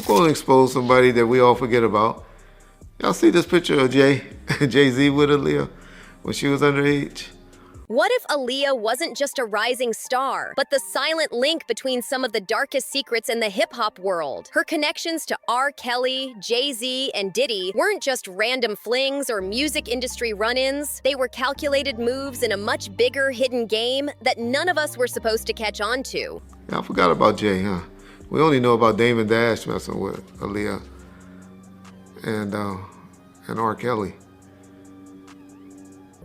I'm going to expose somebody that we all forget about. Y'all see this picture of Jay-Z with Aaliyah when she was underage? What if Aaliyah wasn't just a rising star, but the silent link between some of the darkest secrets in the hip-hop world? Her connections to R. Kelly, Jay-Z, and Diddy weren't just random flings or music industry run-ins. They were calculated moves in a much bigger hidden game that none of us were supposed to catch on to. Yeah, I forgot about Jay, huh? We only know about Damon Dash messing with Aaliyah and R. Kelly.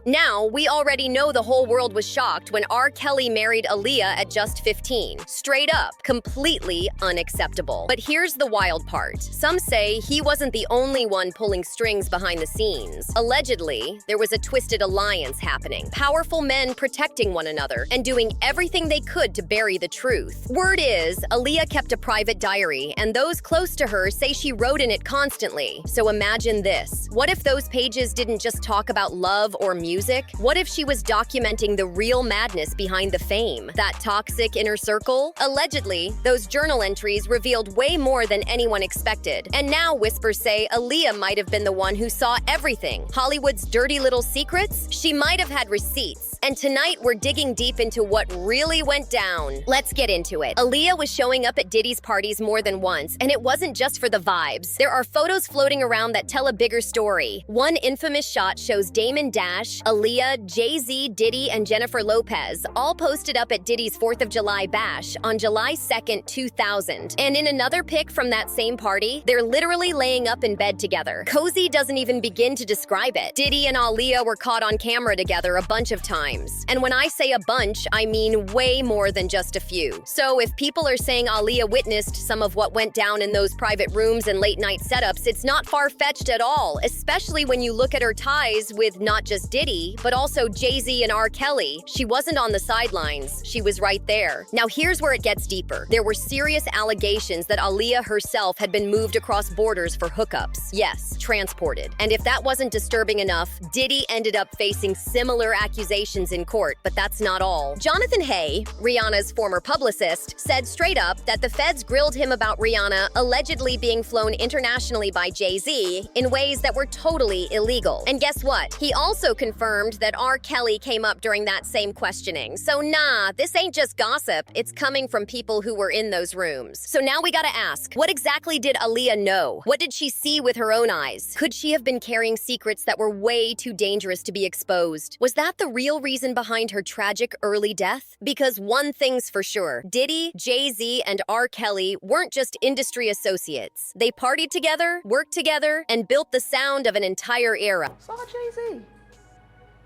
Now, we already know the whole world was shocked when R. Kelly married Aaliyah at just 15. Straight up, completely unacceptable. But here's the wild part. Some say he wasn't the only one pulling strings behind the scenes. Allegedly, there was a twisted alliance happening. Powerful men protecting one another and doing everything they could to bury the truth. Word is, Aaliyah kept a private diary, and those close to her say she wrote in it constantly. So imagine this. What if those pages didn't just talk about love or music? What if she was documenting the real madness behind the fame? That toxic inner circle? Allegedly, those journal entries revealed way more than anyone expected. And now whispers say Aaliyah might have been the one who saw everything. Hollywood's dirty little secrets? She might have had receipts. And tonight, we're digging deep into what really went down. Let's get into it. Aaliyah was showing up at Diddy's parties more than once, and it wasn't just for the vibes. There are photos floating around that tell a bigger story. One infamous shot shows Damon Dash, Aaliyah, Jay-Z, Diddy, and Jennifer Lopez all posted up at Diddy's 4th of July bash on July 2nd, 2000. And in another pic from that same party, they're literally laying up in bed together. Cozy doesn't even begin to describe it. Diddy and Aaliyah were caught on camera together a bunch of times. And when I say a bunch, I mean way more than just a few. So if people are saying Aaliyah witnessed some of what went down in those private rooms and late-night setups, it's not far-fetched at all, especially when you look at her ties with not just Diddy, but also Jay-Z and R. Kelly. She wasn't on the sidelines. She was right there. Now here's where it gets deeper. There were serious allegations that Aaliyah herself had been moved across borders for hookups. Yes, transported. And if that wasn't disturbing enough, Diddy ended up facing similar accusations in court, but that's not all. Jonathan Hay, Rihanna's former publicist, said straight up that the feds grilled him about Rihanna allegedly being flown internationally by Jay-Z in ways that were totally illegal. And guess what? He also confirmed that R. Kelly came up during that same questioning. So nah, this ain't just gossip. It's coming from people who were in those rooms. So now we gotta ask, what exactly did Aaliyah know? What did she see with her own eyes? Could she have been carrying secrets that were way too dangerous to be exposed? Was that the real reason behind her tragic early death? Because one thing's for sure, Diddy, Jay-Z, and R. Kelly weren't just industry associates. They partied together, worked together, and built the sound of an entire era. Saw Jay-Z.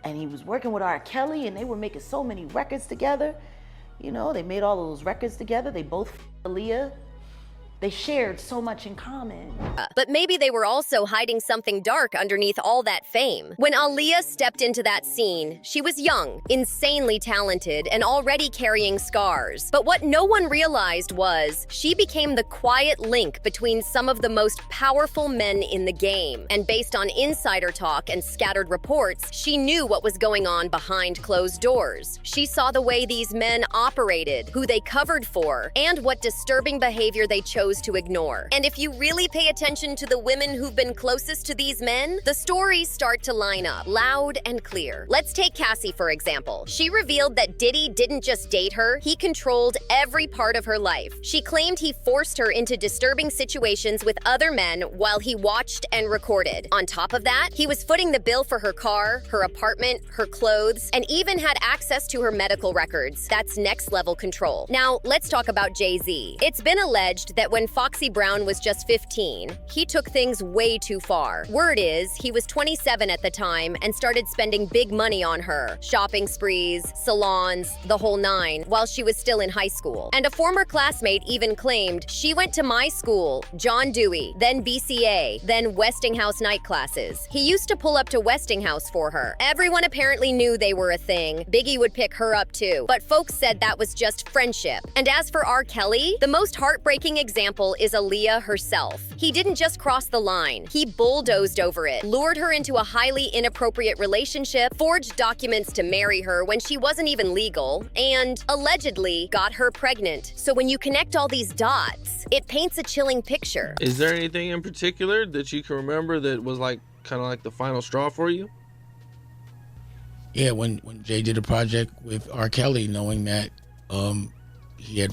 And he was working with R. Kelly, and they were making so many records together. You know, they made all of those records together. They both Aaliyah. They shared so much in common. But maybe they were also hiding something dark underneath all that fame. When Aaliyah stepped into that scene, she was young, insanely talented, and already carrying scars. But what no one realized was, she became the quiet link between some of the most powerful men in the game. And based on insider talk and scattered reports, she knew what was going on behind closed doors. She saw the way these men operated, who they covered for, and what disturbing behavior they chose to ignore. And if you really pay attention to the women who've been closest to these men, the stories start to line up, loud and clear. Let's take Cassie, for example. She revealed that Diddy didn't just date her, he controlled every part of her life. She claimed he forced her into disturbing situations with other men while he watched and recorded. On top of that, he was footing the bill for her car, her apartment, her clothes, and even had access to her medical records. That's next-level control. Now, let's talk about Jay-Z. It's been alleged that when Foxy Brown was just 15, he took things way too far. Word is, he was 27 at the time and started spending big money on her. Shopping sprees, salons, the whole nine, while she was still in high school. And a former classmate even claimed, she went to my school, John Dewey, then BCA, then Westinghouse night classes. He used to pull up to Westinghouse for her. Everyone apparently knew they were a thing. Biggie would pick her up too. But folks said that was just friendship. And as for R. Kelly, the most heartbreaking example is Aaliyah herself. He didn't just cross the line, he bulldozed over it, lured her into a highly inappropriate relationship, forged documents to marry her when she wasn't even legal, and allegedly got her pregnant. So when you connect all these dots, It paints a chilling picture. Is there anything in particular that you can remember that was like kind of like the final straw for you? Yeah, when Jay did a project with R. Kelly, knowing that he had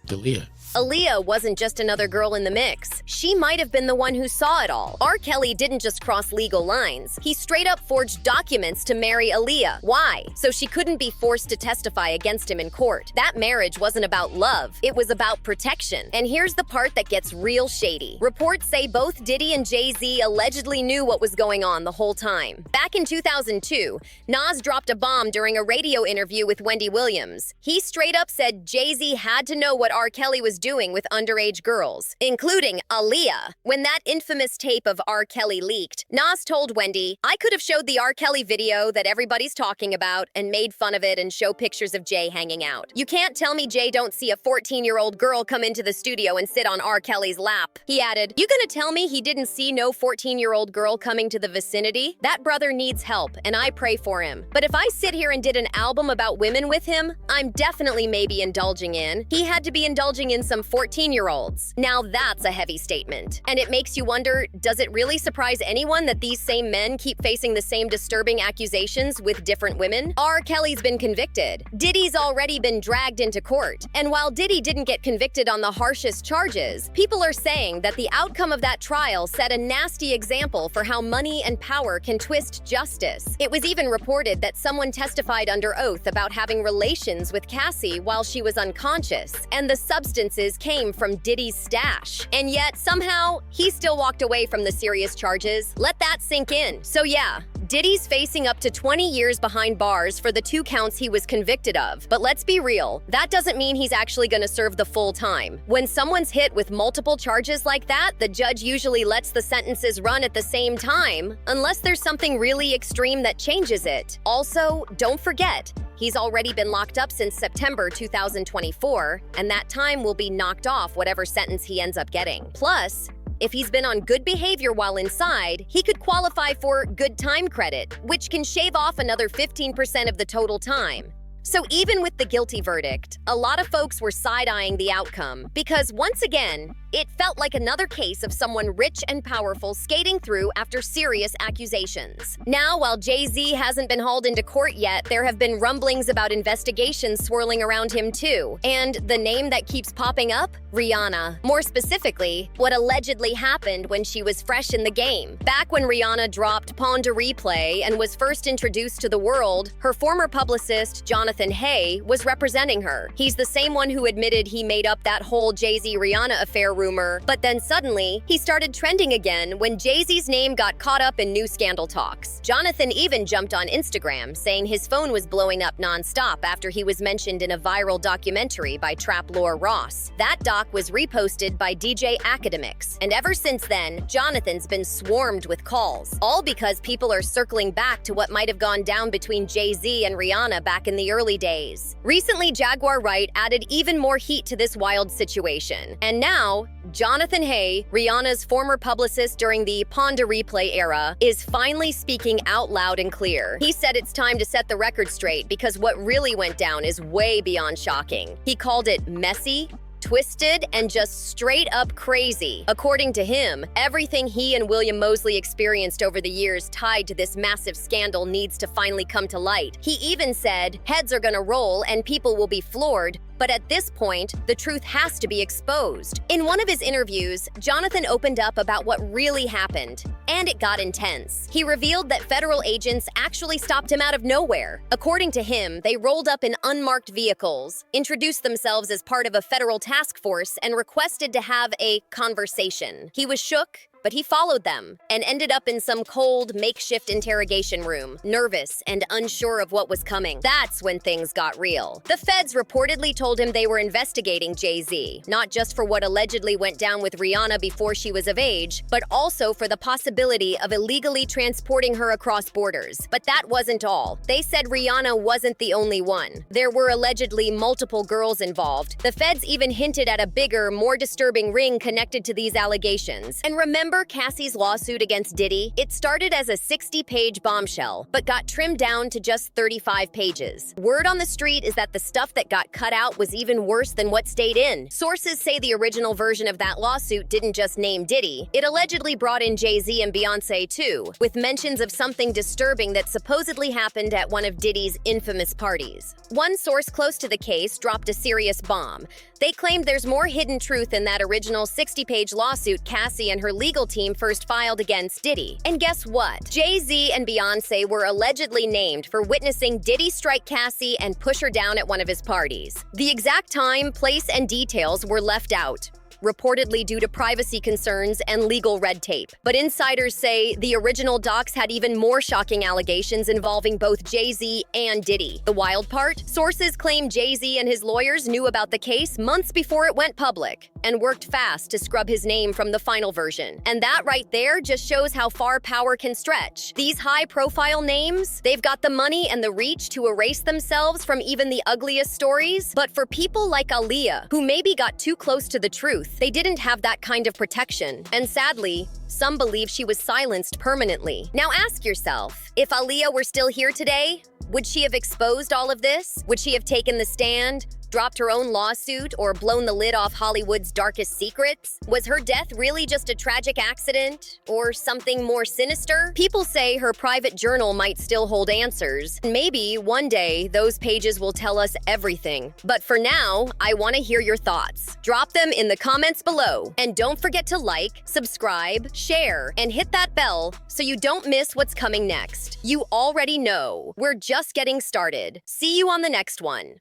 Aaliyah. Aaliyah wasn't just another girl in the mix. She might have been the one who saw it all. R. Kelly didn't just cross legal lines. He straight up forged documents to marry Aaliyah. Why? So she couldn't be forced to testify against him in court. That marriage wasn't about love. It was about protection. And here's the part that gets real shady. Reports say both Diddy and Jay-Z allegedly knew what was going on the whole time. Back in 2002, Nas dropped a bomb during a radio interview with Wendy Williams. He straight up said Jay-Z had to know what R. Kelly was doing with underage girls, including Aaliyah. When that infamous tape of R. Kelly leaked, Nas told Wendy, "I could have showed the R. Kelly video that everybody's talking about and made fun of it and show pictures of Jay hanging out. You can't tell me Jay don't see a 14-year-old girl come into the studio and sit on R. Kelly's lap." He added, "You gonna tell me he didn't see no 14-year-old girl coming to the vicinity? That brother needs help, and I pray for him. But if I sit here and did an album about women with him, I'm definitely maybe indulging in. He had to be indulging in some 14-year-olds. Now that's a heavy statement. And it makes you wonder, does it really surprise anyone that these same men keep facing the same disturbing accusations with different women? R. Kelly's been convicted. Diddy's already been dragged into court. And while Diddy didn't get convicted on the harshest charges, people are saying that the outcome of that trial set a nasty example for how money and power can twist justice. It was even reported that someone testified under oath about having relations with Cassie while she was unconscious, and the substances came from Diddy's stash. And yet, somehow, he still walked away from the serious charges. Let that sink in. So yeah, Diddy's facing up to 20 years behind bars for the 2 counts he was convicted of. But let's be real, that doesn't mean he's actually gonna serve the full time. When someone's hit with multiple charges like that, the judge usually lets the sentences run at the same time, unless there's something really extreme that changes it. Also, don't forget, he's already been locked up since September 2024, and that time will be knocked off whatever sentence he ends up getting. Plus, if he's been on good behavior while inside, he could qualify for good time credit, which can shave off another 15% of the total time. So even with the guilty verdict, a lot of folks were side-eyeing the outcome because, once again, it felt like another case of someone rich and powerful skating through after serious accusations. Now, while Jay-Z hasn't been hauled into court yet, there have been rumblings about investigations swirling around him too. And the name that keeps popping up? Rihanna. More specifically, what allegedly happened when she was fresh in the game. Back when Rihanna dropped Pon de Replay and was first introduced to the world, her former publicist, Jonathan Hay, was representing her. He's the same one who admitted he made up that whole Jay-Z-Rihanna affair rumor, but then suddenly, he started trending again when Jay-Z's name got caught up in new scandal talks. Jonathan even jumped on Instagram, saying his phone was blowing up non-stop after he was mentioned in a viral documentary by Trap Lore Ross. That doc was reposted by DJ Academics, and ever since then, Jonathan's been swarmed with calls, all because people are circling back to what might have gone down between Jay-Z and Rihanna back in the early days. Recently, Jaguar Wright added even more heat to this wild situation, and now, Jonathan Hay, Rihanna's former publicist during the Pon de Replay era, is finally speaking out loud and clear. He said it's time to set the record straight because what really went down is way beyond shocking. He called it messy, twisted, and just straight up crazy. According to him, everything he and William Moseley experienced over the years tied to this massive scandal needs to finally come to light. He even said, heads are gonna roll and people will be floored, but at this point, the truth has to be exposed. In one of his interviews, Jonathan opened up about what really happened, and it got intense. He revealed that federal agents actually stopped him out of nowhere. According to him, they rolled up in unmarked vehicles, introduced themselves as part of a federal task force, and requested to have a conversation. He was shook, but he followed them and ended up in some cold, makeshift interrogation room, nervous and unsure of what was coming. That's when things got real. The feds reportedly told him they were investigating Jay-Z, not just for what allegedly went down with Rihanna before she was of age, but also for the possibility of illegally transporting her across borders. But that wasn't all. They said Rihanna wasn't the only one. There were allegedly multiple girls involved. The feds even hinted at a bigger, more disturbing ring connected to these allegations. And remember Remember Cassie's lawsuit against Diddy? It started as a 60-page bombshell, but got trimmed down to just 35 pages. Word on the street is that the stuff that got cut out was even worse than what stayed in. Sources say the original version of that lawsuit didn't just name Diddy. It allegedly brought in Jay-Z and Beyonce too, with mentions of something disturbing that supposedly happened at one of Diddy's infamous parties. One source close to the case dropped a serious bomb. They claimed there's more hidden truth in that original 60-page lawsuit Cassie and her legal team first filed against Diddy. And guess what? Jay-Z and Beyonce were allegedly named for witnessing Diddy strike Cassie and push her down at one of his parties. The exact time, place, and details were left out, reportedly due to privacy concerns and legal red tape. But insiders say the original docs had even more shocking allegations involving both Jay-Z and Diddy. The wild part? Sources claim Jay-Z and his lawyers knew about the case months before it went public and worked fast to scrub his name from the final version. And that right there just shows how far power can stretch. These high-profile names, they've got the money and the reach to erase themselves from even the ugliest stories. But for people like Aaliyah, who maybe got too close to the truth, they didn't have that kind of protection. And sadly, some believe she was silenced permanently. Now ask yourself, if Aaliyah were still here today, would she have exposed all of this? Would she have taken the stand, dropped her own lawsuit, or blown the lid off Hollywood's darkest secrets? Was her death really just a tragic accident, or something more sinister? People say her private journal might still hold answers. Maybe one day those pages will tell us everything. But for now, I want to hear your thoughts. Drop them in the comments below. And don't forget to like, subscribe, share, and hit that bell so you don't miss what's coming next. You already know. We're just getting started. See you on the next one.